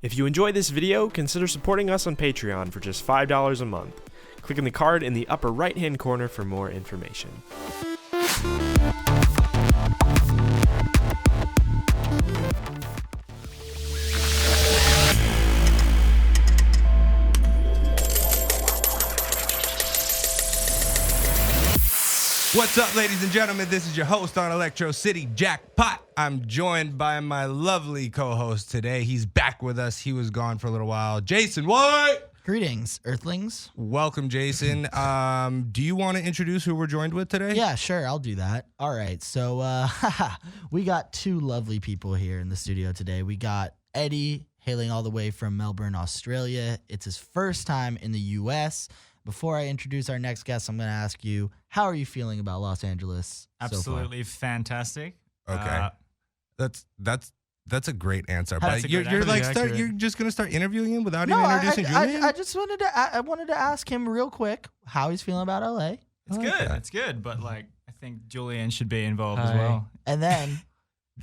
If you enjoy this video, consider supporting us on Patreon for just $5 a month. Click on the card in the upper right-hand corner for more information. What's up, ladies and gentlemen? This is your host on Electro City, Jackpot. I'm joined by my lovely co-host today. He's back with us. He was gone for a little while. Jason White. Greetings, Earthlings. Welcome, Jason. Do you want to introduce who we're joined with today? Yeah, sure. I'll do that. All right. So we got two lovely people here in the studio today. We got Eddie, hailing all the way from Melbourne, Australia. It's his first time in the U.S. Before I introduce our next guest, I'm going to ask you, how are you feeling about Los Angeles? Absolutely fantastic. Okay, that's a great answer. That's But a you're great like answer. you're just gonna start interviewing him without No, even introducing Julian? I just wanted to ask him real quick how he's feeling about LA, It's I like good. that. It's good. But like, I think Julian should be involved as well. and then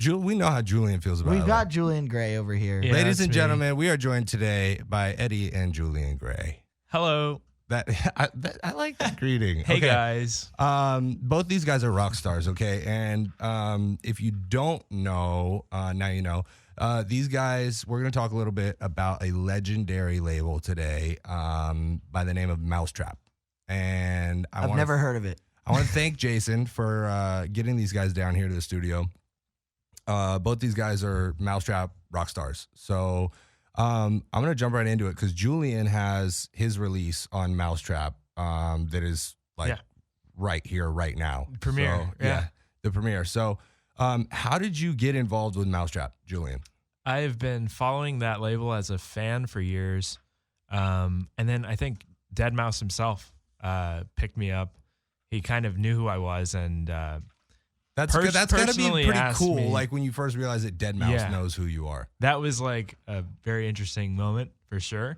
We know how Julian feels about we've LA. got Julian Gray over here. Yeah, Ladies that's and me. gentlemen, we are joined today by Eddie and Julian Gray. Hello. I like that greeting. Hey, Okay. guys. Both these guys are rock stars, okay? And if you don't know, now you know. These guys, we're going to talk a little bit about a legendary label today by the name of Mousetrap. And I've never heard of it. I want to thank Jason for getting these guys down here to the studio. Both these guys are Mousetrap rock stars. So I'm going to jump right into it because Julian has his release on Mousetrap that is like right here, right now. Premiere, So, yeah. the premiere. So how did you get involved with Mousetrap, Julian? I have been following that label as a fan for years. And then I think Deadmau5 himself picked me up. He kind of knew who I was. And That's got to be personally pretty asked cool. me- Like when you first realize that Deadmau5 Yeah. knows who you are. that was like a very interesting moment for sure.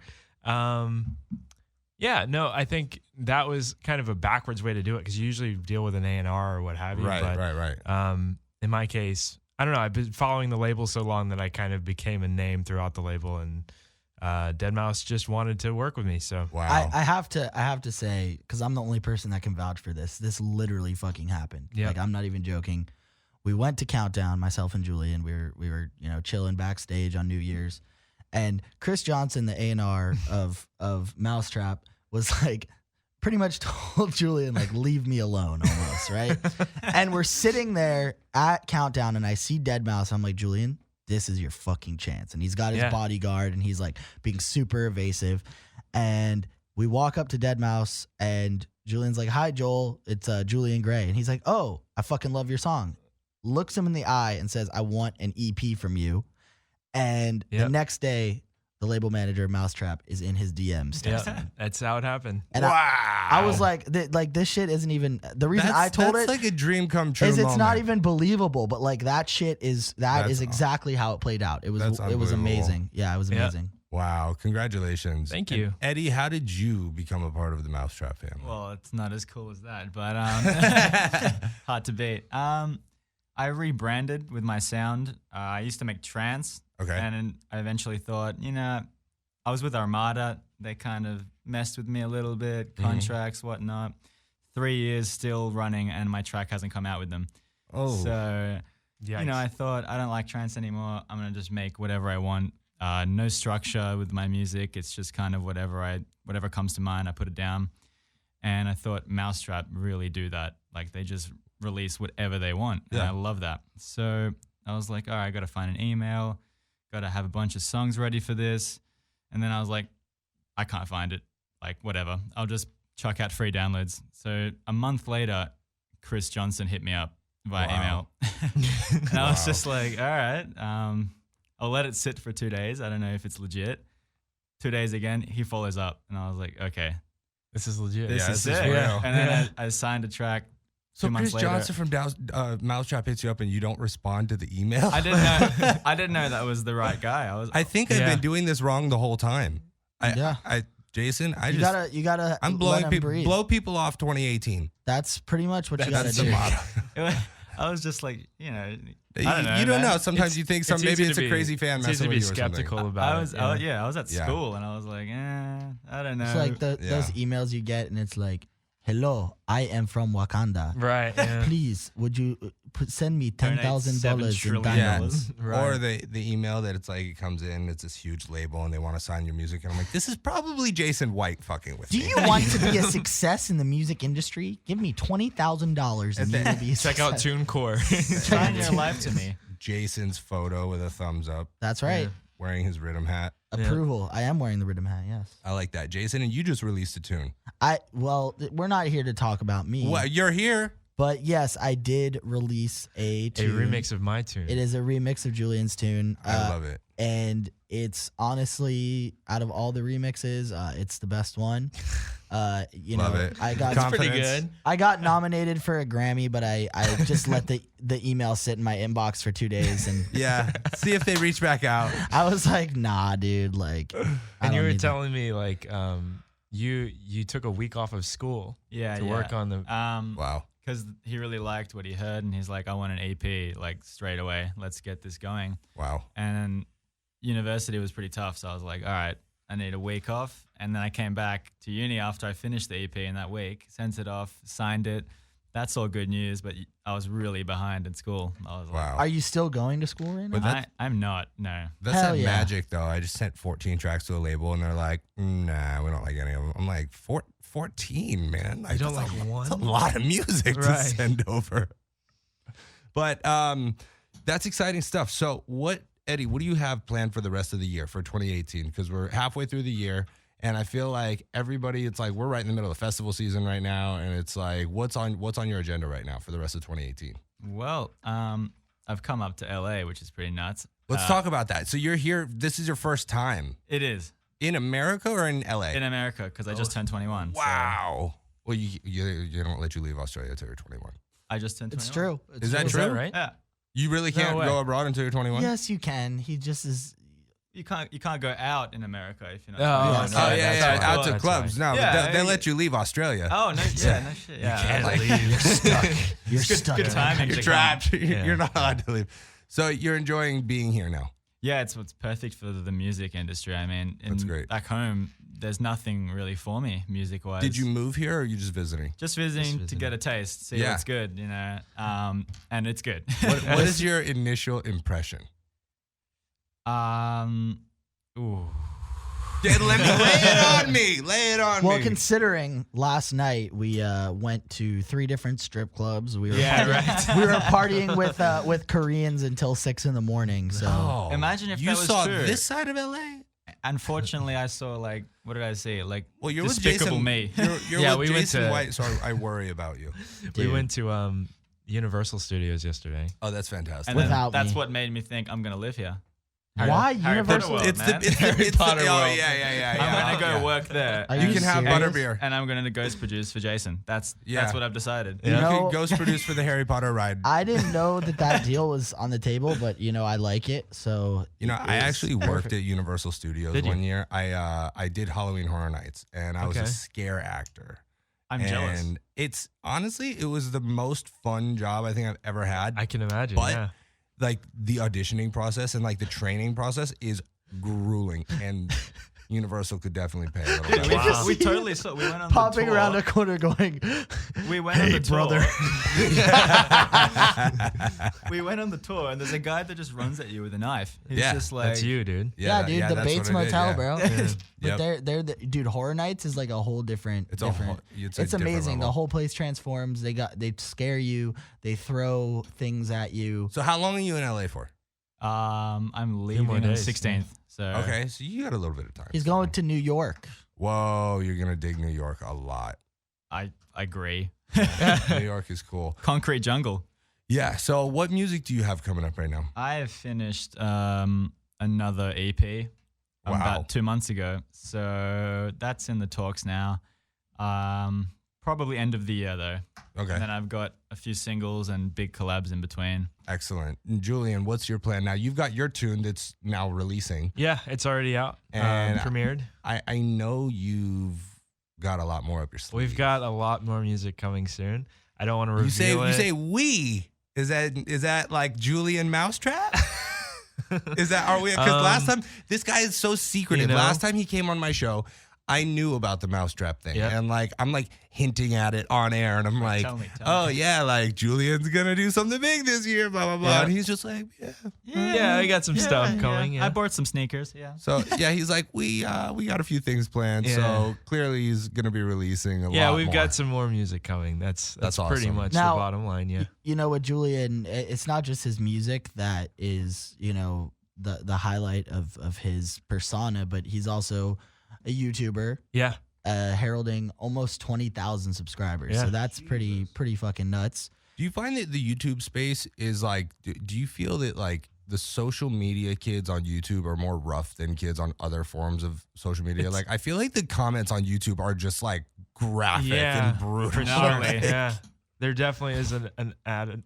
Yeah, no, I think that was kind of a backwards way to do it because you usually deal with an A&R or what have you. Right. In my case, I don't know. I've been following the label so long that I kind of became a name throughout the label, and Deadmau5 just wanted to work with me. So Wow. I have to say, because I'm the only person that can vouch for this. This literally fucking happened. Yep. Like, I'm not even joking. We went to Countdown, myself and Julian. We were chilling backstage on New Year's, and Chris Johnson, the A&R of Mousetrap, was like pretty much told Julian like, leave me alone almost, right? And we're sitting there at Countdown, and I see Deadmau5. I'm like, Julian, this is your fucking chance. And he's got his bodyguard, and he's like being super evasive. And we walk up to Deadmau5, and Julian's like, hi, Joel. It's Julian Gray. And he's like, oh, I fucking love your song. Looks him in the eye and says, I want an EP from you. And the next day, the label manager of Mousetrap is in his DMs. yeah, that's how it happened. And wow. I was like, this shit isn't even, the reason I told that's it like a dream come true is it's moment. not even believable, but like that shit is That's exactly how it played out. It was That's it was unbelievable. amazing. Yeah, it was amazing. Wow, congratulations. Thank you. And Eddie, how did you become a part of the Mousetrap family? Well, it's not as cool as that, but hard to beat. I rebranded with my sound. I used to make trance. Okay. And then I eventually thought, I was with Armada. They kind of messed with me a little bit, contracts, whatnot. 3 years still running, and my track hasn't come out with them. Oh. So, Yikes. I thought I don't like trance anymore. I'm going to just make whatever I want. No structure with my music. It's just kind of whatever comes to mind, I put it down. And I thought Mousetrap really do that. Like, they just release whatever they want. And Yeah. I love that. So I was like, all right, I got to find an email. Got to have a bunch of songs ready for this. And then I was like, I can't find it. Like, whatever. I'll just chuck out free downloads. So a month later, Chris Johnson hit me up via email. And I was just like, all right, I'll let it sit for 2 days. I don't know if it's legit. 2 days again, he follows up. And I was like, okay, This is legit. this is this is sick. real. And then I signed a track. So 2 months Chris later. Johnson from Mousetrap hits you up and you don't respond to the email? I didn't know that was the right guy. I think I've been doing this wrong the whole time. Jason, You gotta I'm let blowing 'em people breathe. blow people off 2018. That's pretty much what you gotta That's the do. motto. I was just like, I don't know, You don't man. know. Sometimes you think maybe easy it's to a be- crazy fan It's easy messing to be with you or something. skeptical about I was, it. I was at Yeah. school and I was like, I don't know. It's like those emails you get, and it's like, "Hello, I am from Wakanda. Right. Yeah. Please, would you send me Donate $10,000 in $7 trillion. diamonds?" Right. Or the email that it's like it comes in, it's this huge label, and they want to sign your music, and I'm like, this is probably Jason White fucking with Do me. you want to be a success in the music industry? Give me $20,000 and you will be a Check out success. TuneCore. Shine your life to me. Jason's photo with a thumbs up, That's right. wearing his rhythm hat. Approval. I am wearing the rhythm hat. Yes. I like that, Jason. And you just released a tune. We're not here to talk about me. Well, you're here. But yes, I did release a A tune. remix of my tune. It is a remix of Julian's tune. I love it. And it's honestly, out of all the remixes, it's the best one. Love it. I got Confidence. pretty good. I got nominated for a Grammy, but I just let the email sit in my inbox for 2 days, and Yeah. See if they reach back out. I was like, nah, dude. Like, I And you don't were need that. telling me like you took a week off of school Yeah, to yeah. work on the Wow. Because he really liked what he heard, and he's like, I want an EP, like, straight away. Let's get this going. Wow. And university was pretty tough, so I was like, all right, I need a week off. And then I came back to uni after I finished the EP in that week, sent it off, signed it. That's all good news, but I was really behind in school. I was Wow. Are you still going to school right now? like, I'm not, no. That's Hell that yeah. magic, though. I just sent 14 tracks to a label, and they're like, nah, we don't like any of them. I'm like, 14, man. Like, You don't that's like a, one? That's a lot of music to Right. send over. But that's exciting stuff. So Eddie, what do you have planned for the rest of the year for 2018? Because we're halfway through the year, and I feel like everybody, it's like we're right in the middle of the festival season right now, and it's like, what's on your agenda right now for the rest of 2018? Well, I've come up to LA, which is pretty nuts. Let's talk about that. So you're here. This is your first time It is in America or in LA? in America because I just turned 21. so Wow. Well, you don't let you leave Australia until you're 21. I just turned 21. It's true. It's Is that Is true? that right? Yeah. You really can't way. go abroad until you're 21? Yes, you can. He just is. You can't go out in America if you're not. Oh, 21. no, Oh, yeah, that's yeah. right. Out to That's clubs. right. No, Yeah, but they yeah. let you leave Australia. Oh no! Yeah, no shit. Yeah, Can't like, leave. You're stuck. You're It's good- stuck. good timing. You're to trapped. come. You're not allowed to leave. So you're enjoying being here now. Yeah, it's perfect for the music industry. I mean, That's great. Back home, there's nothing really for me music wise. Did you move here or are you just visiting? just visiting to visiting. get a taste, see Yeah. what's good, you know? And it's good. What is your initial impression? Ooh. Lay it on me. Lay it on Well, me. considering last night we went to 3 different strip clubs, we were Yeah, partying, right. we were partying with Koreans until 6 a.m. So Oh. Imagine if you that was saw true. this side of LA. Unfortunately, I saw like, what did I see? Like, Well, you're with Despicable Jason. Me. You're Yeah, with we went Jason to- White, so I worry about you. We Dude. went to Universal Studios yesterday. Oh, that's fantastic. And then Without that's me. what made me think I'm gonna live here. Why Harry Universal? Potter World, it's man. the Harry Potter oh world. yeah. I'm gonna go Yeah. work there. Are You you can have serious? butterbeer. And I'm gonna ghost produce for Jason. That's what I've decided. You know- can ghost produce for the Harry Potter ride. I didn't know that deal was on the table, but I like it. So You know, I it's actually worked at Universal Studios Did you? one year. I did Halloween Horror Nights, and I was a Okay. scare actor. I'm jealous. And it's honestly, it was the most fun job I think I've ever had. I can imagine. But yeah. like the auditioning process and like the training process is grueling, and Universal could definitely pay a little Dude, bit. we, Wow. we totally saw. We went on popping the tour. around a corner going, We went on "Hey, the tour. brother." We went on the tour, and there's a guy that just runs at you with a knife. He's Yeah, just like, That's you, dude. Yeah, dude, the that's Bates what it is, Motel, yeah. bro. Yeah. But Yep. they're dude. Horror Nights is like a whole different. It's a different. whole- it's It's a different amazing. The level. whole place transforms. They scare you. They throw things at you. So how long are you in LA for? I'm leaving more on the days, 16th. So Okay, so you got a little bit of time. He's going to New York. Whoa, you're gonna dig New York a lot. I agree. New York is cool. Concrete Jungle. Yeah. So what music do you have coming up right now? I have finished another EP Wow. about 2 months ago. So that's in the talks now. Probably end of the year though. Okay. And then I've got a few singles and big collabs in between. Excellent. And Julian, what's your plan now? You've got your tune that's now releasing. Yeah, it's already out. And Premiered. I know you've got a lot more up your sleeve. We've got a lot more music coming soon. I don't want to you say reveal it. you say we. Is that like Julian Mousetrap? Is that, are we, because last time, this guy is so secretive. You know? Last time he came on my show, I knew about the Mousetrap thing. Yep. And like, I'm like hinting at it on air, and I'm like, Tell me. oh yeah, like Julian's gonna do something big this year, blah, blah, blah. Yeah. And he's just like, Yeah, we got some stuff coming. I Yeah. bought some sneakers. Yeah. So yeah, he's like, we got a few things planned. Yeah. So clearly he's gonna be releasing a Yeah, lot we've more. got some more music coming. That's pretty awesome. much Now- the bottom line. Yeah. You know what, Julian? It's not just his music that is, you know, the highlight of his persona, but he's also a YouTuber, Yeah. heralding almost 20,000 subscribers. Yeah. So that's pretty fucking nuts. Do you find that the YouTube space is like, do you feel that like the social media kids on YouTube are more rough than kids on other forms of social media? Like, I feel like the comments on YouTube are just like graphic and brutal. For sure. Gnarly. Yeah. There definitely is an added.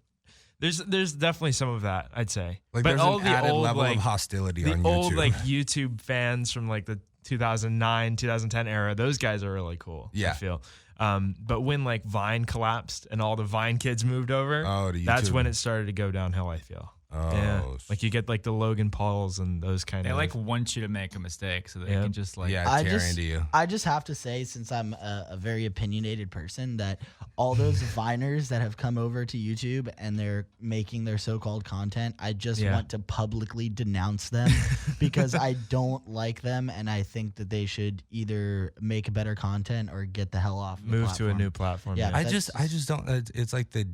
There's definitely some of that, I'd say. Like, but there's all an the added old level like of hostility the on old YouTube. like YouTube fans from like the 2009, 2010 era, those guys are really cool. Yeah. I feel. But when like Vine collapsed and all the Vine kids moved over, Oh, to that's YouTube. when it started to go downhill, I feel. Oh, Yeah. Like you get like the Logan Pauls and those kind They of like want you to make a mistake so they Yeah. can just like. yeah, I tear just- into you. I just have to say, since I'm a very opinionated person, that all those Viners that have come over to YouTube and they're making their so-called content, I just Yeah. want to publicly denounce them because I don't like them, and I think that they should either make better content or get the hell off. The move to a platform. new platform. Yeah. I that's- just don't. It's like the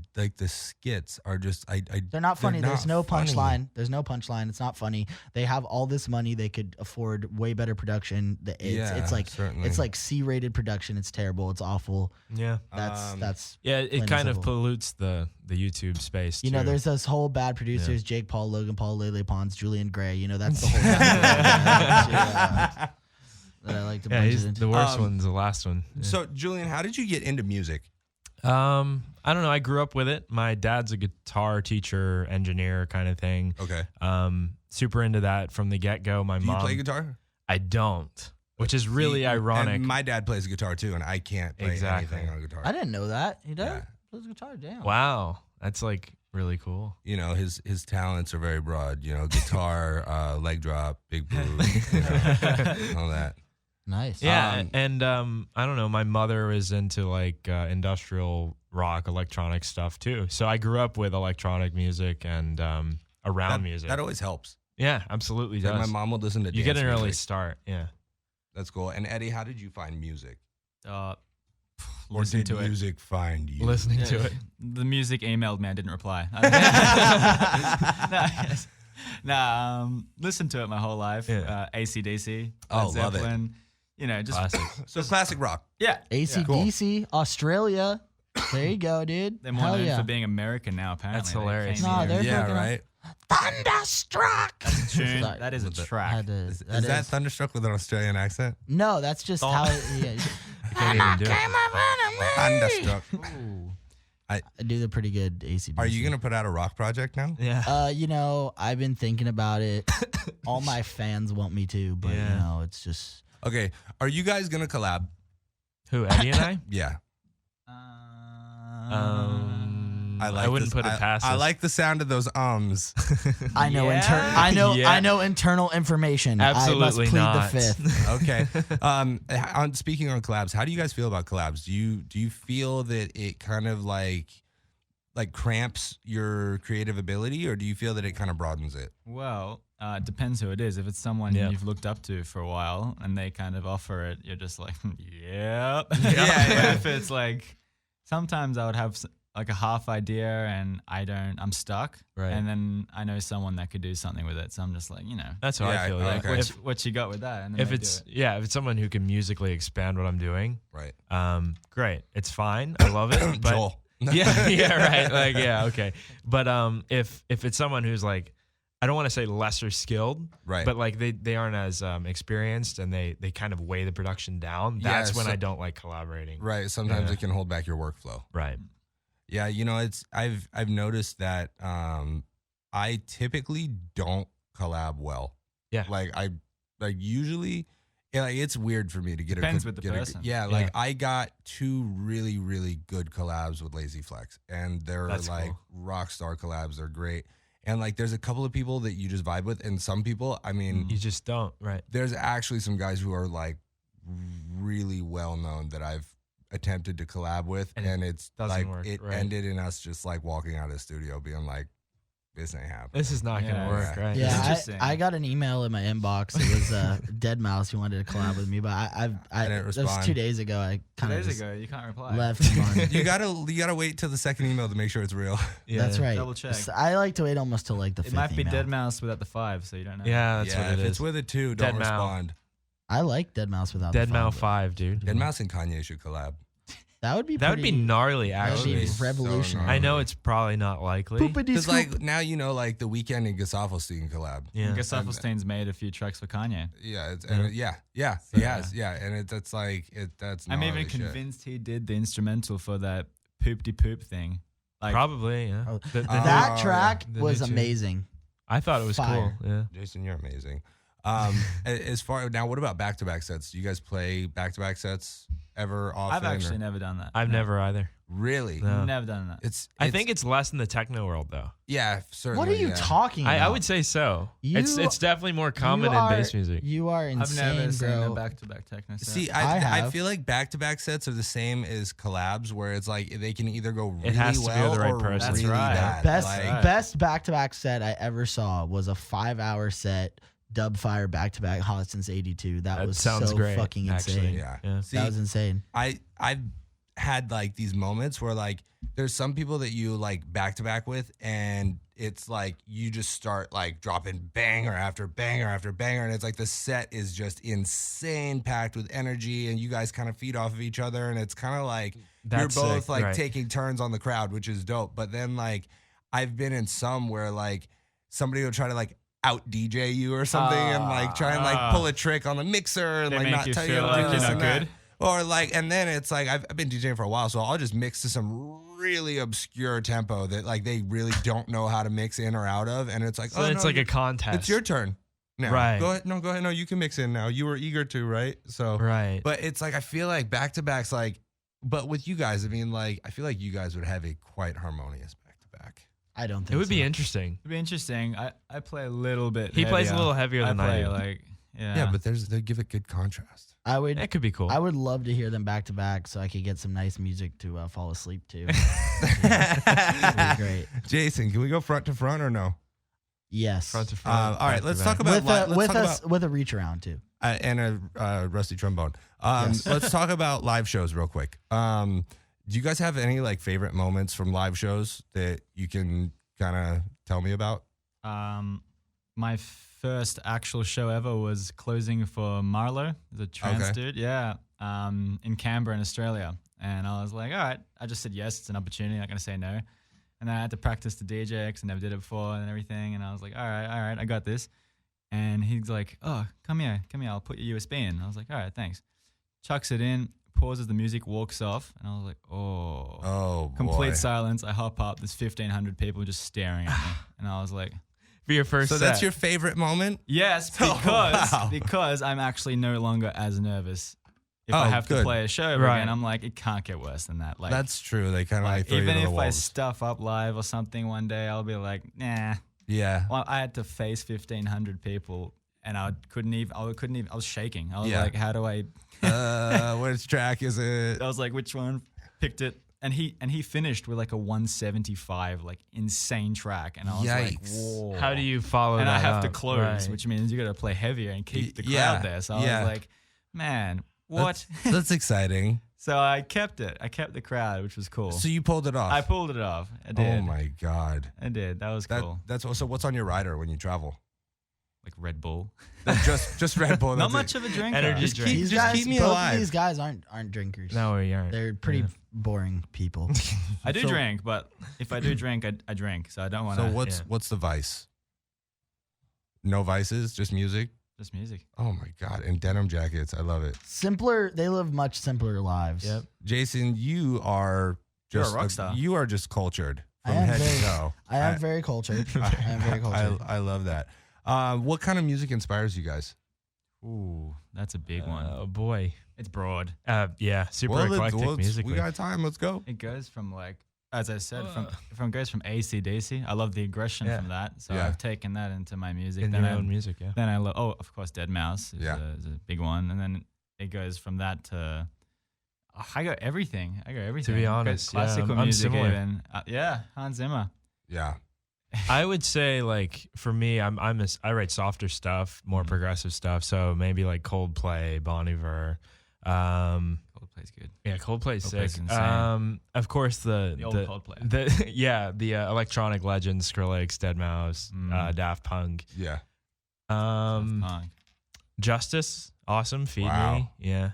skits are just. They're not funny. There's no funny. punchline. There's no punchline. It's not funny. They have all this money. They could afford way better production. Yeah, It's like certainly. it's like C-rated production. It's terrible. It's awful. Yeah. That's Yeah, plain it and kind of simple. pollutes the YouTube space. You know, too. there's those whole bad producers: Jake Paul, Logan Paul, Lele Pons, Julian Gray. You know, that's the whole that I like to yeah, bunch he's it into. the worst one's the last one. Yeah. So Julian, how did you get into music? I don't know. I grew up with it. My dad's a guitar teacher, engineer kind of thing. Okay. Super into that from the get go. My Do mom. you play guitar? I don't, which is really See, ironic. and my dad plays guitar too, and I can't play Exactly. anything on guitar. I didn't know that. He does. Yeah. Plays guitar. Damn. Wow, that's like really cool. You know, his talents are very broad. You know, guitar, leg drop, big boot, you know, all that. Nice. Yeah, and I don't know. My mother is into like industrial rock, electronic stuff too. So I grew up with electronic music and around music. That always helps. Yeah, absolutely Like does. my mom will listen to. You get dance an early music. start. Yeah. That's cool. And Eddie, how did you find music? Or Or did to it. music find you? Listening to it. The music emailed me. I didn't reply. Listened to it my whole life. Yeah. AC/DC. Oh, Led love it. Zeppelin. You know, just Classic. So classic rock. yeah. AC/DC, Australia. There you go, dude. They're more Hell known yeah. for being American now. Apparently, That's They hilarious. came Nah, here. they're Yeah, fucking- right. Thunderstruck. Tune. Sorry. That is a With the- track. Is that Thunderstruck with an Australian accent? No, that's just how. Yeah. You can't even do it. Thunderstruck. I do the pretty good AC/DC. Are you gonna put out a rock project now? Yeah. You know, I've been thinking about it. All my fans want me to, but Yeah. you know, it's just. Okay. Are you guys gonna collab? Who, Eddie and I? Yeah. I wouldn't put it past I us. like the sound of those ums. I know. Yeah. Yeah. I know internal information. Absolutely I must plead not. the fifth. Okay. Speaking on collabs, how do you guys feel about collabs? Do you feel that it kind of like cramps your creative ability, or do you feel that it kind of broadens it? Well, it depends who it is. If it's someone Yeah. you've looked up to for a while and they kind of offer it, you're just like, yep. Yeah. If it's like, sometimes I would have like a half idea and I'm stuck. Right. And then I know someone that could do something with it. So I'm just like, That's how Yeah, I feel. okay. Like like, what you got with that? And then if they it's do it. if it's someone who can musically expand what I'm doing, Right. great. It's fine. I love it. But Joel. yeah, right. Like, yeah, okay. But if it's someone who's like, I don't want to say lesser skilled, Right. but like they aren't as experienced and they kind of weigh the production down. That's Yeah, when so- I don't like collaborating. Right. Sometimes Yeah. it can hold back your workflow. Right. Yeah, I've noticed that I typically don't collab well. Yeah. Like usually like it's weird for me to get Depends a with the get person. like I got 2 really really good collabs with Lazy Flex, and they're That's like cool. rock star collabs. They're great, and like there's a couple of people that you just vibe with, and some people, I mean, You just don't, right? there's actually some guys who are like really well known that I've attempted to collab with, And and it's doesn't like work, it right. ended in us just like walking out of the studio being like, this ain't happening. This is not Yeah. gonna work, Yeah. right? Yeah, Interesting. I got an email in my inbox. It was Dead Mouse who wanted to collab with me, but I didn't that was respond. 2 days ago. I 2 kind of days ago, you can't reply. left him on. you gotta wait till the second email to make sure it's real. Yeah. That's right. Double check. I like to wait almost till like the It fifth might be email. Dead Mouse without the 5, so you don't know. Yeah, that's yeah, what it if is. it's with a 2, don't Dead Mouse. respond. I like Dead Mouse without Dead the Mouse 5. 5, dude. Dead Mouse and Kanye should collab. That would be That would be pretty- gnarly, That would actually. be so revolutionary. I know it's probably not likely. Poopity Because scoop. like now you know like the Weeknd and Gasaffelstein collab. Yeah. Guess Stein's made a few tracks for Kanye. Yeah, it's, Yeah. and yeah, So, he has, and that's like that's. I'm even gnarly shit. convinced he did the instrumental for that poop-de poop thing. Like, Probably, yeah. Oh, The- the- that yeah. track The was new tune. amazing. I thought it was Fire. cool. Yeah. Jason, you're amazing. As far now, what about back-to-back sets? Do you guys play back-to-back sets ever often? I've actually or- never done that. I've No. never either. really. No. Never done that. I I think it's less in the techno world, though. yeah, certainly. What are you yeah. talking about? I would say so. It's You- definitely more common You in are- bass music. You are I've insane, never seen bro. a back-to-back techno set. See, I I have. feel like back-to-back sets are the same as collabs, where it's like they can either go really It has to be well with the right or person. That's really right. bad. Best Like, best back to back set I ever saw was a 5-hour set, Dubfire back to back, hot since '82. That was sounds so great, fucking actually. insane. yeah. Yeah. See, That was insane. I've had like these moments where like there's some people that you like back to back with, and it's like you just start like dropping banger after banger after banger, and it's like the set is just insane, packed with energy, and you guys kind of feed off of each other, and it's kind of like That's you're both sick, like right. taking turns on the crowd, which is dope. But then like I've been in some where like somebody will try to like out DJ you or something, and like try and like pull a trick on the mixer and They like make not you tell feel you like this you're not and that. good? Or like, and then it's like I've been DJing for a while, so I'll just mix to some really obscure tempo that like they really don't know how to mix in or out of, and it's like, So oh, it's no, like a contest. it's your turn. Now. Right. Go ahead. No, go ahead. No, you can mix in now. You were eager to, right? So, Right. but it's like I feel like back to backs, like, but with you guys, I mean, like I feel like you guys would have a quite harmonious back to back. I don't think It would be so. interesting. It'd be interesting. I play a little bit. He plays a heavier. little heavier than I play do. like Yeah, but they give it good contrast. I would It could be cool. I would love to hear them back to back so I could get some nice music to fall asleep to. That'd be great. Jason, can we go front to front or no? Yes. Front to front. All right, back to let's back. talk about with let's talk with a reach around too. and a rusty trombone. Yes. Let's talk about live shows real quick. Do you guys have any like favorite moments from live shows that you can kind of tell me about? My first actual show ever was closing for Marlo, the trance Okay. dude. Yeah. In Canberra in Australia. And I was like, all right. I just said yes. It's an opportunity. I'm not going to say no. And then I had to practice the DJ because I never did it before and everything. And I was like, all right, I got this. And he's like, oh, come here. I'll put your USB in. I was like, all right, thanks. Chucks it in, pauses the music, walks off. And I was like, oh. Oh, Complete boy. silence. I hop up. There's 1,500 people just staring at me. And I was like, For your first So set. that's your favorite moment? yes, Oh, wow. because I'm actually no longer as nervous. If Oh, I have good. to play a show Right. again, I'm like, it can't get worse than that. Like, That's true. They kind of like throw you even to the if I wolves. stuff up live or something one day, I'll be like, nah. Yeah. Well, I had to face 1,500 people, and I was shaking. I was Yeah. like, how do I? Which track is it? I was like, which one? Picked it, and he finished with like a 175, like insane track, and I was like, Yikes. whoa. How do you follow And that I have to up? close, Right. which means you got to play heavier and keep the crowd Yeah, there. So I yeah. was like, man, what? That's exciting. So I kept it. I kept the crowd, which was cool. So you pulled it off. I pulled it off. I did. Oh my god. I did. That was cool. That's so. What's on your rider when you travel? Like Red Bull. just Red Bull. Not that's much it. of a drinker. Energy Just drink. keep, These just guys, keep me both alive. of these guys aren't drinkers. No, we aren't. They're pretty Yeah. boring people. I do So- drink, but if I do drink, I drink. So I don't want So to. what's the vice? No vices, just music. Just music. Oh my god! And denim jackets, I love it. Simpler. They live much simpler lives. Yep. Jason, you are You're a just rock star. You are just cultured I from am head very- to toe. I am very cultured. I am very cultured. I love that. What kind of music inspires you guys? Ooh, that's a big one. Oh boy. It's broad. Yeah, super eclectic musically. We got time. Let's go. It goes from like, as I said, from goes from AC/DC. I love the aggression from that, so I've taken that into my music. In your own music, yeah. Then I love, of course, Dead Mouse is a big one, and then it goes from that to. I got everything. To be honest, classical I'm music similar. even. Hans Zimmer. Yeah. I would say like for me, I write softer stuff, more progressive stuff. So maybe like Coldplay, Bon Iver. Coldplay's good. Yeah, Coldplay's sick. Coldplay's insane. Of course the old Coldplay. The electronic legends, Skrillex, Dead Mouse, Daft Punk. Yeah. Justice, awesome. Feed Wow. Me. Yeah.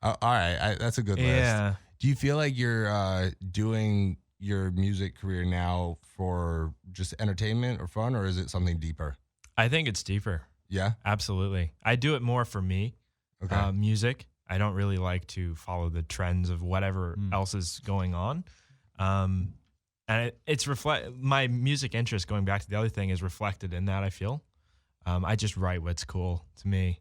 All right. That's a good list. Yeah. Do you feel like you're doing your music career now for just entertainment or fun, or is it something deeper? I think it's deeper. Yeah. Absolutely. I do it more for me. Okay. Music. I don't really like to follow the trends of whatever else is going on. And it's my music interest, going back to the other thing, is reflected in that, I feel. I just write what's cool to me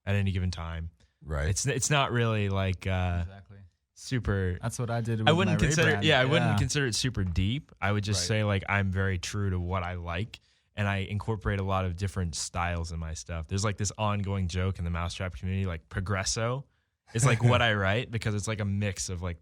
at any given time. Right. It's not really like Exactly. super. That's what I did with I wouldn't my consider rebrand. I wouldn't consider it super deep. I would just Right. say like I'm very true to what I like, and I incorporate a lot of different styles in my stuff. There's like this ongoing joke in the Mousetrap community, like progresso is like what I write, because it's like a mix of like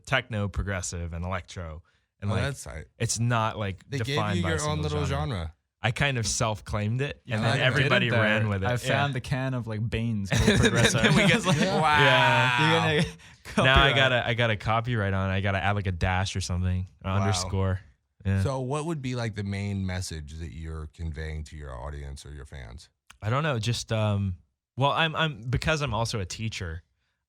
techno, progressive, and electro. And like that's tight. it's not like They gave defined you by a your own single little genre. genre. I kind of self-claimed it, Yeah, and I then like everybody Did it, though. ran with it. I found the can of like beans called Progresso. Then we I get- was like, Yeah. You're gonna Now copyright. I got a copyright on it. I got to add like a dash or something, or underscore. Yeah. So what would be like the main message that you're conveying to your audience or your fans? I don't know. Just well, I'm because I'm also a teacher.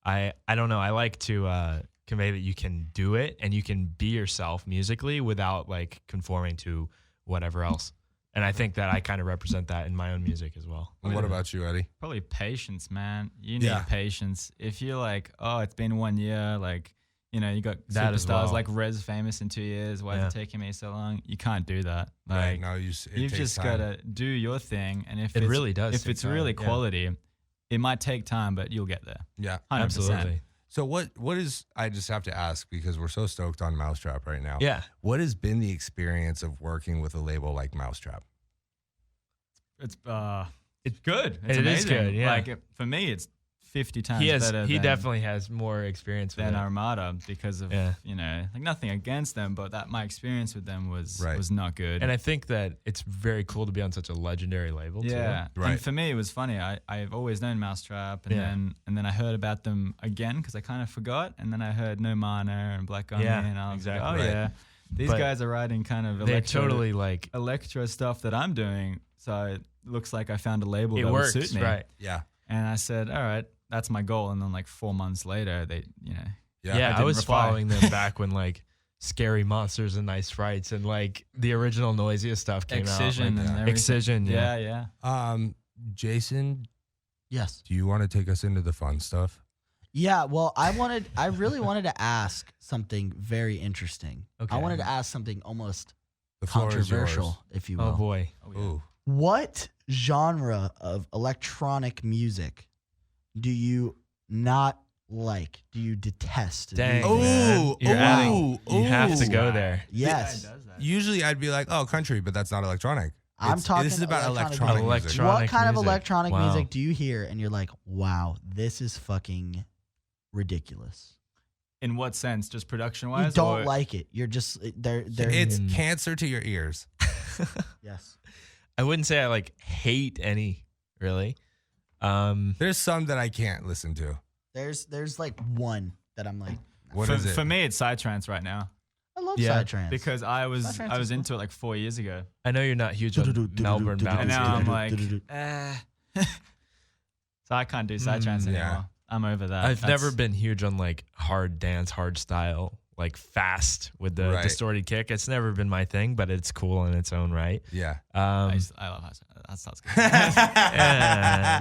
I don't know. I like to convey that you can do it and you can be yourself musically without like conforming to whatever else. And I think that I kind of represent that in my own music as well. And what about you, Eddie? Probably patience, man. You need Yeah. patience. If you're like, oh, it's been 1 year, like, you know, you got That as superstars well. like Rez famous in 2 years. Why is it taking me so long? You can't do that. Like, Right. No, it you've takes just time. gotta do your thing. And if It it's, really does if take it's time, really yeah. quality, it might take time, but you'll get there. Yeah. 100%. Absolutely. So what is, I just have to ask because we're so stoked on Mousetrap right now. Yeah. What has been the experience of working with a label like Mousetrap? It's good. It's It is amazing. good, yeah. Like for me, it's 50 times better. He than, definitely has more experience with than it. Armada because of you know, like nothing against them, but that my experience with them was not good. And I think that it's very cool to be on such a legendary label too. Yeah, Right. and for me, it was funny. I've always known Mousetrap, and then I heard about them again because I kind of forgot, and then I heard No Mana and Black Gummy, and I was exactly. like, oh Right. yeah, these But guys are writing kind of They totally like electro stuff that I'm doing, so it looks like I found a label it that works, would suit me. right? Yeah. And I said, all right, that's my goal. And then like 4 months later, they, you know, Yeah, I didn't was reply. following them back when like Scary Monsters and Nice Frights and like the original Noisiest stuff came Excision out. and Like, everything. Excision, yeah. Yeah. Jason, Yes. do you want to take us into the fun stuff? Yeah, well, I really wanted to ask something very interesting. Okay. I wanted to ask something almost The floor is yours. controversial, if you will. Oh boy. Ooh. What genre of electronic music do you not like? Do you detest? Do Dang, you- man. Ooh, You're ooh, adding, you have to ooh. go there. Yes. Usually I'd be like, oh, country, but that's not electronic. I'm talking This is about electronic electronic music. Electronic What kind of music. electronic Wow. music do you hear and you're like, wow, this is fucking ridiculous? In what sense? Just production You wise? don't like it. You're just they're It's cancer to your ears. yes. I wouldn't say I like hate any really. There's some that I can't listen to. There's like one that I'm like, What is it? For me, it's psytrance right now I love Yeah, psytrance because I was Psytrance is into it like 4 years ago, I know you're not huge on Melbourne and now I'm Valley. like, so I can't do psytrance yeah. anymore. I'm over that. I've That's- never been huge on like hard dance, hard style, like fast with the Right. distorted kick. It's never been my thing, but it's cool in its own right. Yeah. I love psytrance. That sounds good.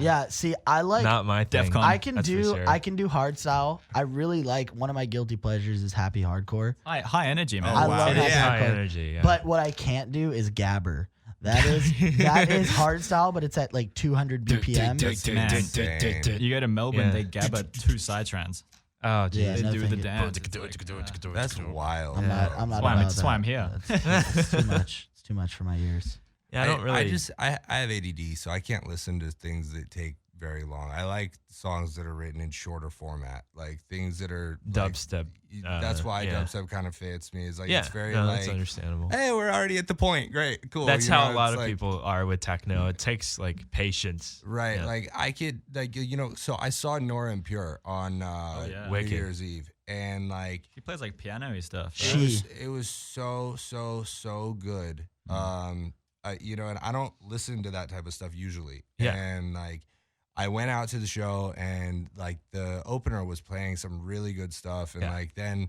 Yeah, see, I like not my thing. Defcon. I can That's for do sure. I can do hard style. I really like one of my guilty pleasures is happy hardcore. high energy, man. Oh, I wow. love It happy is high hardcore. energy. Yeah. But what I can't do is gabber. That is hardstyle, but it's at like 200 BPM. You go to Melbourne, they gab at 2 sidetrans. Oh, geez. Yeah, They no, do the thank you. dance. That's wild. I'm not That's about why I'm that. here. It's too much. It's too much for my ears. Yeah, I don't really. I have ADD, so I can't listen to things that take very long. I like songs that are written in shorter format, like things that are Dubstep. That's why yeah. dubstep kind of fits me. It's like Yeah, it's very no, like, that's understandable. hey, we're already at the point. Great, cool. That's you how know, a lot it's of like- people are with techno. It takes like patience. Right, Yeah. like I could, like So I saw Nora and Pure on yeah. New Wicked. Year's Eve, and like He plays like piano-y stuff. it was so good. And I don't listen to that type of stuff usually. Yeah. And like I went out to the show and like the opener was playing some really good stuff, and Yeah. like then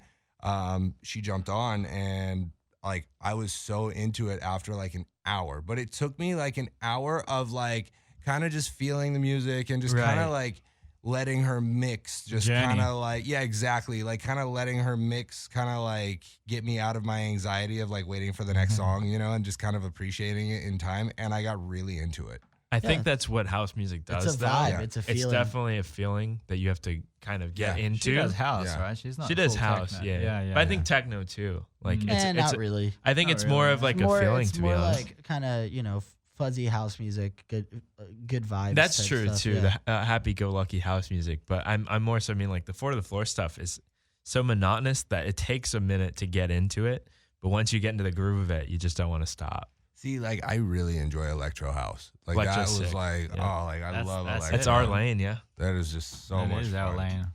she jumped on, and like I was so into it after like an hour. But it took me like an hour of like kind of just feeling the music and just kind Right. of like letting her mix, just Journey. kind of like, yeah, exactly. Like kind of letting her mix kind of like get me out of my anxiety of like waiting for the next song, and just kind of appreciating it in time. And I got really into it. I think Yeah. that's what house music does. It's a though. vibe. Yeah. It's a It's feeling. definitely a feeling that you have to kind of get Yeah. into. She does house, Yeah. right? She's not. She does full house, techno. yeah. But I think techno too. Like it's not really. I think Not it's more really. of like More- a feeling, it's to be more honest. like kind of fuzzy house music, good vibes. That's type true stuff, too. yeah. The happy-go-lucky house music, but I'm more so like the 4 to the floor stuff is so monotonous that it takes a minute to get into it. But once you get into the groove of it, you just don't want to stop. See, like I really enjoy electro house. Like Electro that was sick. like, Yeah. oh, like I That's- love that's- electro. It's our lane, yeah. That is just so It much is our fun. lane.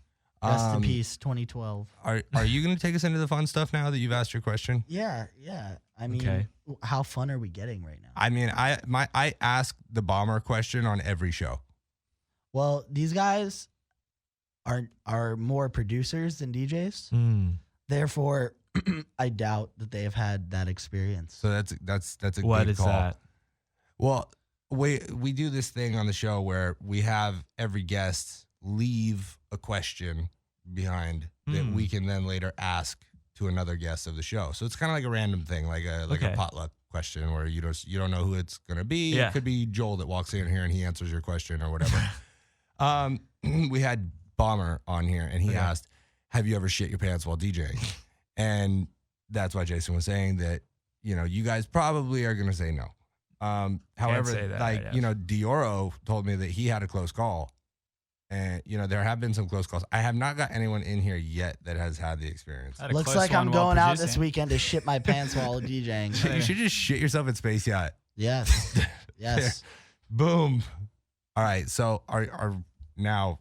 Rest in peace, 2012. Are you going to take us into the fun stuff now that you've asked your question? Yeah. I mean, Okay. how fun are we getting right now? I mean, I ask the bomber question on every show. Well, these guys are more producers than DJs. Mm. Therefore, I doubt that they have had that experience. So that's a What good is call. that? Well, we do this thing on the show where we have every guest leave a question behind that we can then later ask to another guest of the show. So it's kind of like a random thing, like a Okay. potluck question where you don't know who it's gonna be. Yeah. It could be Joel that walks in here and he answers your question or whatever. We had Bomber on here and he Okay. asked, "Have you ever shit your pants while DJing?" And that's why Jason was saying that you guys probably are gonna say no. However, say that, like I Dioro told me that he had a close call. And there have been some close calls. I have not got anyone in here yet that has had the experience. I had a Looks close like I'm one while going out this producing. weekend to shit my pants while DJing. You should just shit yourself in Space Yacht. Yes. Yes. Boom. All right. So our now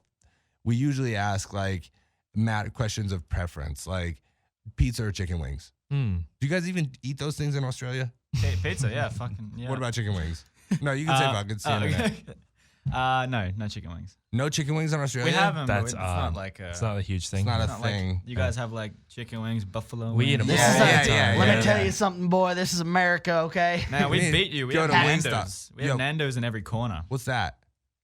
we usually ask like questions of preference, like pizza or chicken wings. Mm. Do you guys even eat those things in Australia? Pizza, yeah, fucking. Yeah. What about chicken wings? No, you can say fuck. It's the internet. No chicken wings. No chicken wings in Australia. We have them. That's but it's odd. not like a. It's not a huge thing. It's not a it's not like- thing. you guys have like chicken wings, buffalo. We eat wings. them This all is the a- time. Let yeah. me tell you something, boy. This is America, okay? Man, we Man, beat you. We go have to Nando's. Wingstop. We have Yo. Nando's in every corner. What's that?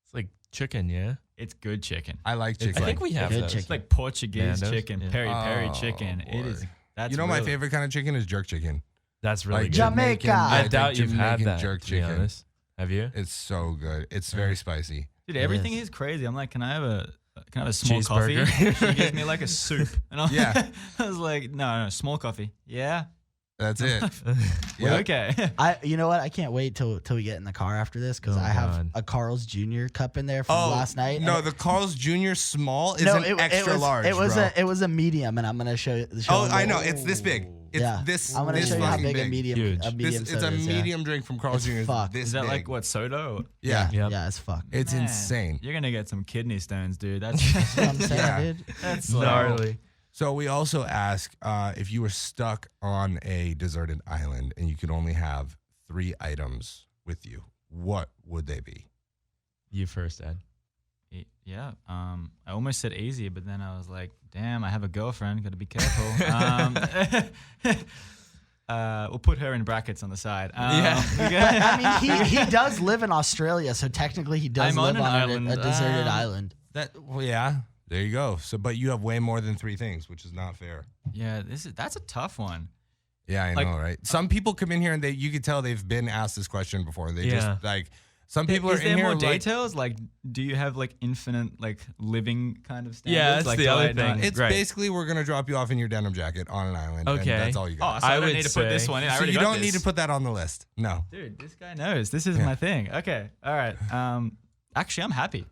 It's like chicken, yeah. It's good chicken. I like chicken. I think we have Good those. chicken. It's like Portuguese Nando's, chicken, yeah. peri peri Oh, chicken. It boy. is. That's You know my really- favorite kind of chicken is jerk chicken. That's really Like good. Jamaica. I like doubt you've had Jamaican that. jerk to be chicken. honest. Have you? It's so good. It's very spicy. Dude, everything is. is crazy. I'm like, can I have a small coffee? Cheeseburger. She gives me like a soup, and I'm Yeah. I was like, no, small coffee. Yeah, That's it. well, Yeah. okay. You know what? I can't wait till we get in the car after this because Oh, I have God. a Carl's Jr. cup in there from last night. No, and the Carl's Jr. small is no, an extra was, large. It was bro. it was a medium, and I'm gonna show you. Oh, I know. It's this big. It's yeah, this. I'm gonna this show you how fucking big a medium Huge. a medium It's a soda is, yeah. medium drink from Carl's It's Jr. fucked. This Is that big. like what soda? Or? Yeah. Yep. Yeah, it's fucked. It's Man, insane. You're gonna get some kidney stones, dude. That's That's what I'm saying, Yeah. dude. that's Gnarly. So we also ask if you were stuck on a deserted island and you could only have 3 items with you, what would they be? You first, Ed. Yeah. I almost said easy, but then I was like, damn, I have a girlfriend. Got to be careful. We'll put her in brackets on the side. But, I mean, he does live in Australia, so technically he does I'm on live an on island. a deserted island. Well, yeah. There you go. So, but you have way more than 3 things, which is not fair. Yeah, that's a tough one. Yeah, I Like, know, right? Some people come in here and you could tell they've been asked this question before. They Yeah. just like some people Is are there in here more like, details? Like, do you have like infinite like living kind of standards? Yeah, that's like, the do other I thing. not- it's Right. basically we're gonna drop you off in your denim jacket on an island. and Okay. that's all you Oh, got. so I I don't would need to put this say- one in. I So already you got don't this. need to put that on the list. No. Dude, this guy knows. This is Yeah. my thing. Okay. All right. Actually, I'm happy.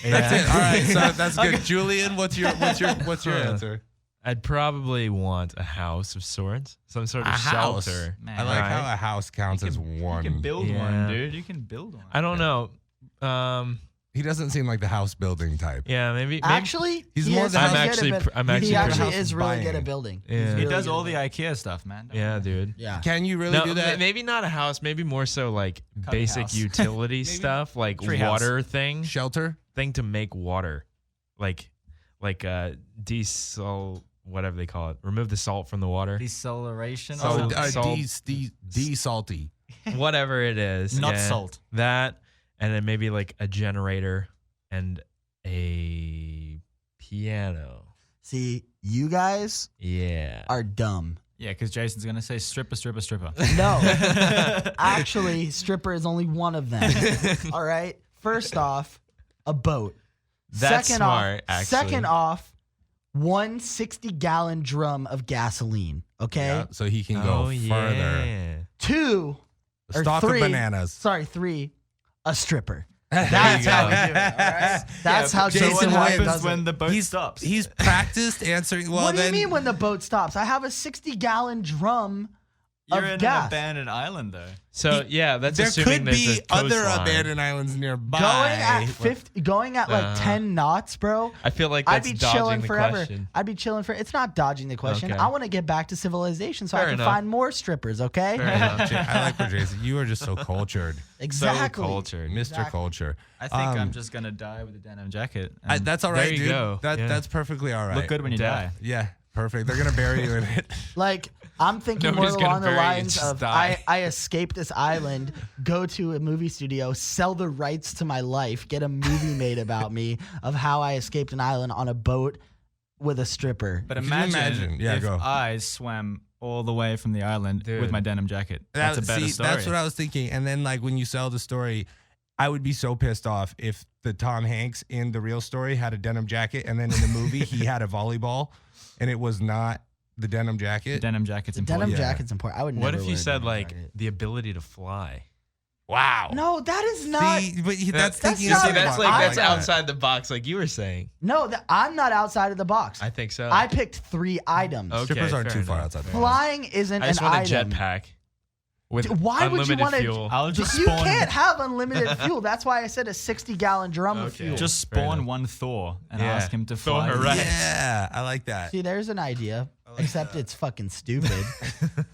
That's it. All right, so that's good. Julian, what's your answer? I'd probably want a house of sorts, some sort of A house. shelter. Man. I like Right. how a house counts as one. You can build Yeah. one, dude. You can build one. I don't know. He doesn't seem like the house building type. Yeah, maybe. Actually, He's he more is than- really I'm good actually at pr- I'm he actually actually pretty- is really good buying. at building. Yeah. He's He He really does good all at the building. IKEA stuff, man. Yeah. Yeah, dude. Can you really No, do that? maybe not a house. Maybe more so like Cut basic house. utility stuff, like Treehouse. water thing Shelter? to make water, like desal, whatever they call it. Remove the salt from the water. Deceleration. So- or Oh, something? salt. de-salty. Whatever it is. Not yeah. salt. That, and then maybe like a generator and a piano. See, you guys Yeah. are dumb. Yeah, because Jason's gonna say stripper. No, actually, stripper is only one of them. All right. First off, a boat. That's second smart, off, actually. Second off, 160-gallon drum of gasoline. Okay. Yeah, so he can go further. Yeah. 2 A or stalk 3. of bananas. Sorry, 3. A stripper. There That's you how go. we do it. All right. That's how Jason Jason White White does does when it. the boat stops. He's practiced answering. Well, What do you then, mean when the boat stops? I have a 60-gallon drum You're of in gas. an abandoned island, though. So yeah, that's there assuming could there's be a other coastline. abandoned islands nearby. Going at like 10 knots, bro. I feel like I'd that's be dodging chilling the forever. question. I'd be chilling for. It's not dodging the question. Okay. I want to get back to civilization so I Fair can enough. find more strippers. Okay. Fair enough. I like where Jason. You are just so cultured, Exactly. So cultured. Mr. Exactly. Culture. I think I'm just gonna die with a denim jacket. and That's all There right, you dude. go. Yeah. That's perfectly all right. look good when you die. Yeah, perfect. They're gonna bury you in it. Like I'm thinking Nobody's more gonna along the bury you, lines just of die. I escape this island, go to a movie studio, sell the rights to my life, get a movie made about me of how I escaped an island on a boat with a stripper. But Could you imagine, imagine? Yeah, if go. I swam all the way from the island Dude. with my denim jacket. That's a better story. That's what I was thinking. And then, like, when you sell the story, I would be so pissed off if the Tom Hanks in the real story had a denim jacket, and then in the movie he had a volleyball, and it was not the denim jacket. Denim jacket's Denim important. Yeah. jacket's important. I would What never if you wear a said denim like jacket. the ability to fly? Wow. No, that is not. See, but that's That's thinking. not- of See, something that's that. outside the box, like you were saying. No, I'm not outside of the box. I think so. I picked 3 items. Okay, Strippers aren't fair too far enough. outside the Fair box. Flying isn't I just an want a item. jetpack with Why would you unlimited want to? fuel. I'll just You spawn. can't have unlimited fuel. That's why I said a 60-gallon drum of Okay. fuel. Just Fair spawn enough. one Thor and Yeah. ask him to Thor fly. right. Yeah, I like that. See, there's an idea. Except it's fucking stupid.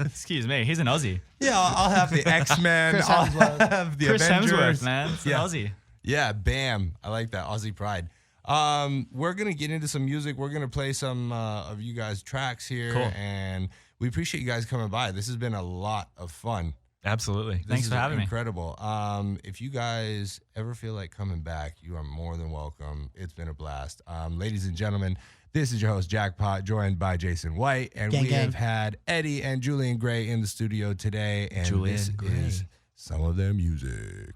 Excuse me, he's an Aussie. Yeah, I'll have the X-Men. Chris I'll Hemsworth. have the Chris Avengers. Hemsworth, man. It's Yeah. an Aussie. Yeah, bam. I like that. Aussie pride. We're going to get into some music. We're going to play some of you guys' tracks here. Cool. And we appreciate you guys coming by. This has been a lot of fun. Absolutely. This Thanks is for having me. incredible. If you guys ever feel like coming back, you are more than welcome. It's been a blast. Ladies and gentlemen, this is your host, Jackpot, joined by Jason White. And Gang, we gang. have had Eddie and Julian Gray in the studio today. And Julian this Gray. is some of their music.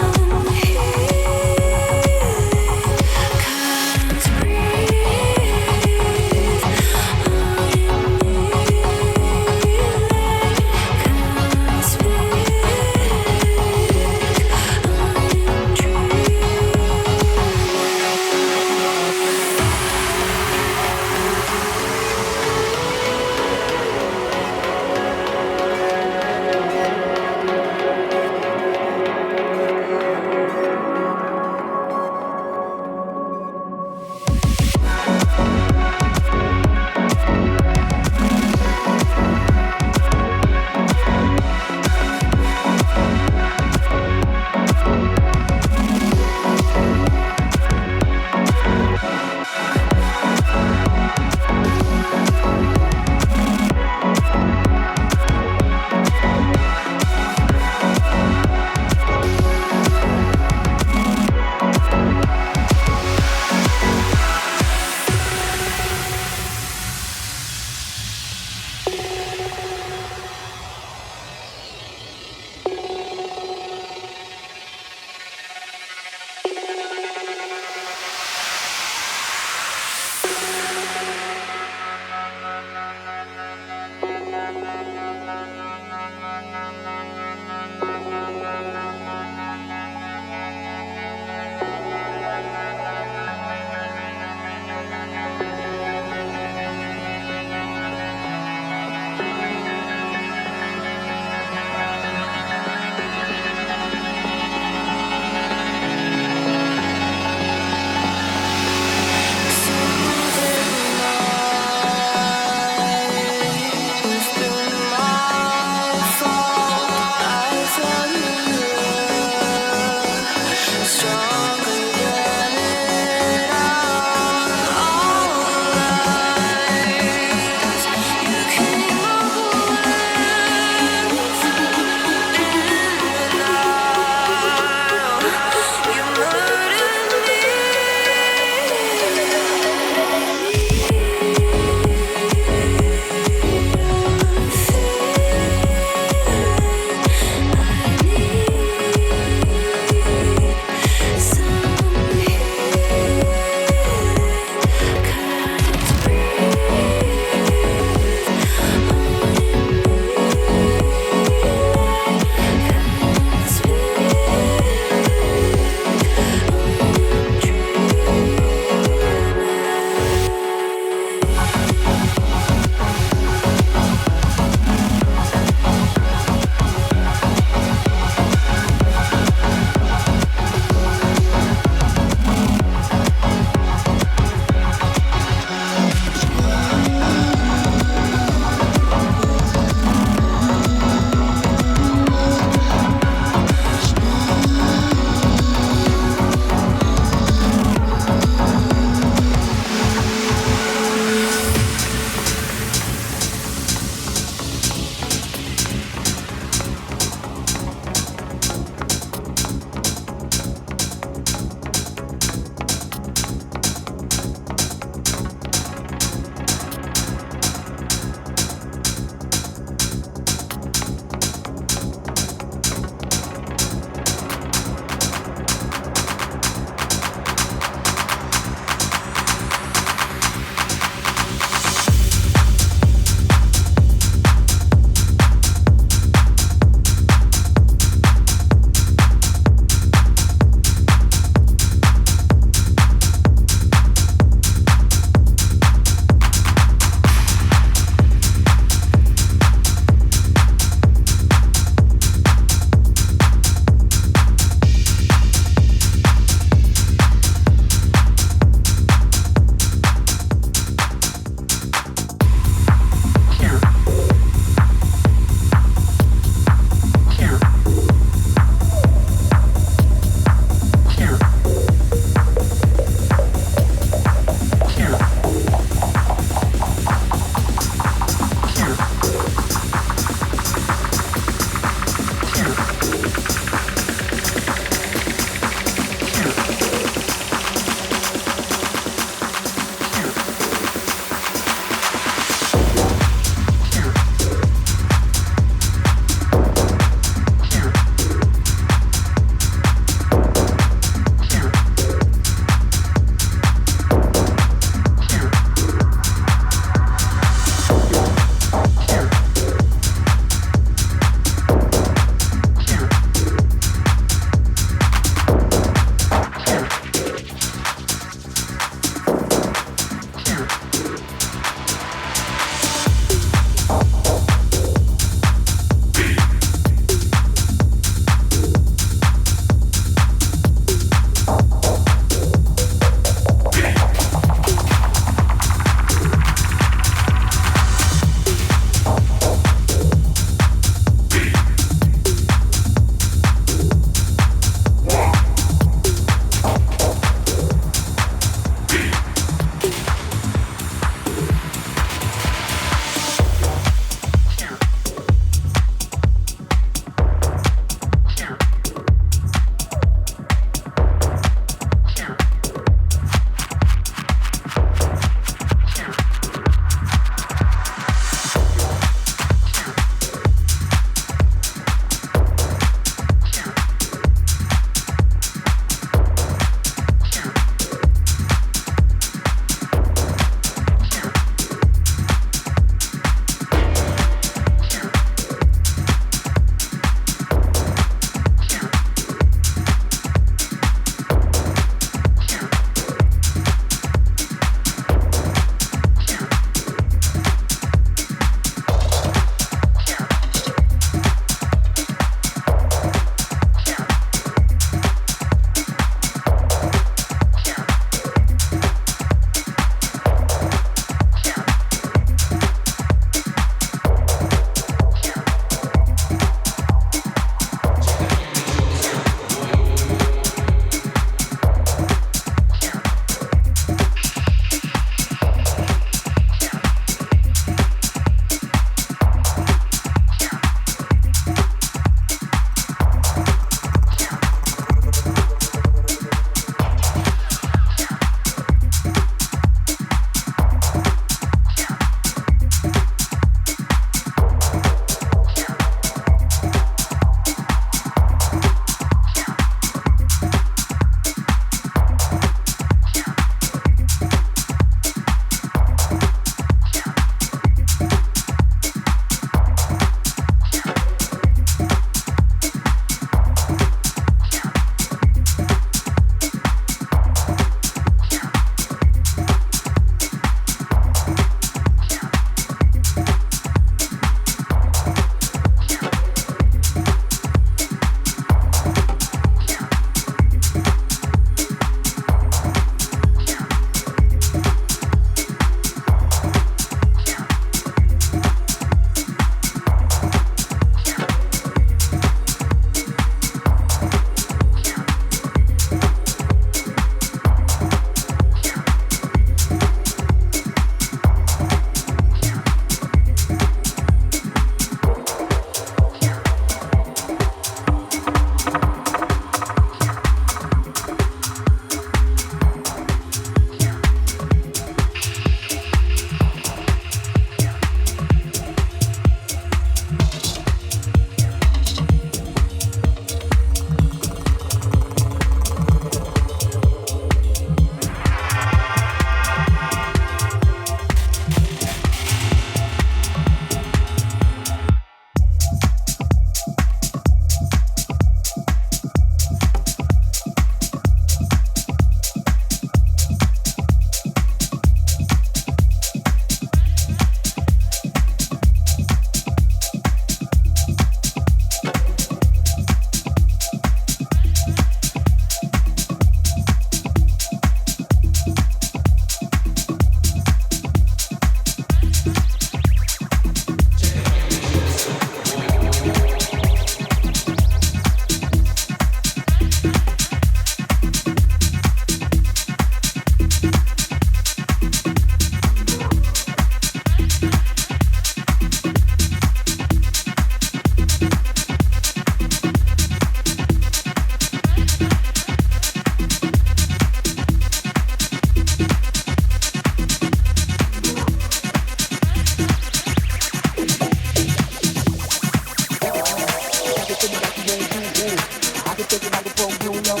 can take it like a pro, you know.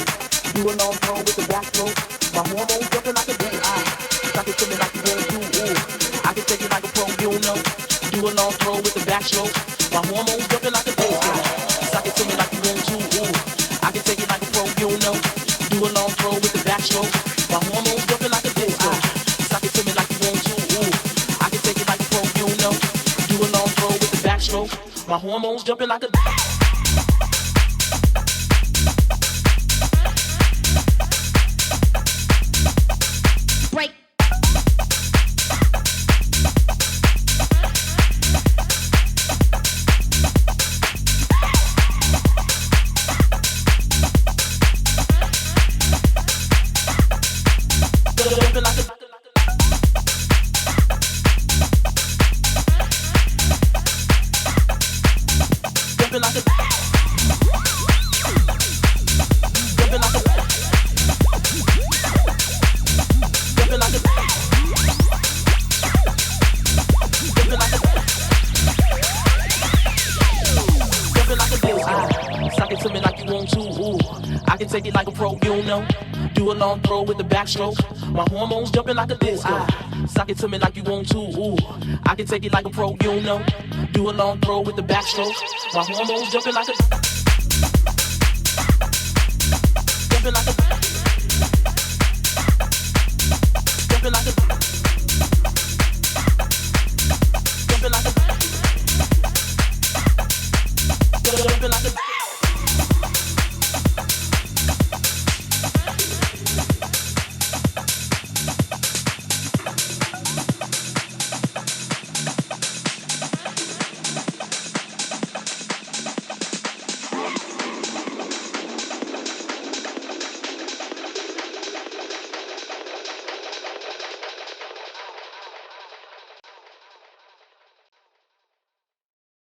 Do a long throw with the backstroke. My hormones jumping like a day. Suck it to me like you want to. Ooh. I can take it like a pro, you know. Do a long throw with the backstroke. My hormones jumping like a day. Suck it to me like you want to. Ooh. I can take it like a pro, you know. Do a long throw with the backstroke. My hormones jumping like a day. Suck it to me like you want to. Ooh. I can take it like a pro, you know. Do a long throw with the backstroke. My hormones jumping like a break. Jumping like a jumping like a jumping like a jumping like a jumping like a jumping like a bass. Suck it to me like you want to. Ooh, I can take it like a pro, you know. Do a long throw with the backstroke. My hormones jumping like a disco. Suck it to me like you want to. Ooh, I can take it like a pro, you know. Do a long throw with the backstroke. My hormones jumping like a jumping like a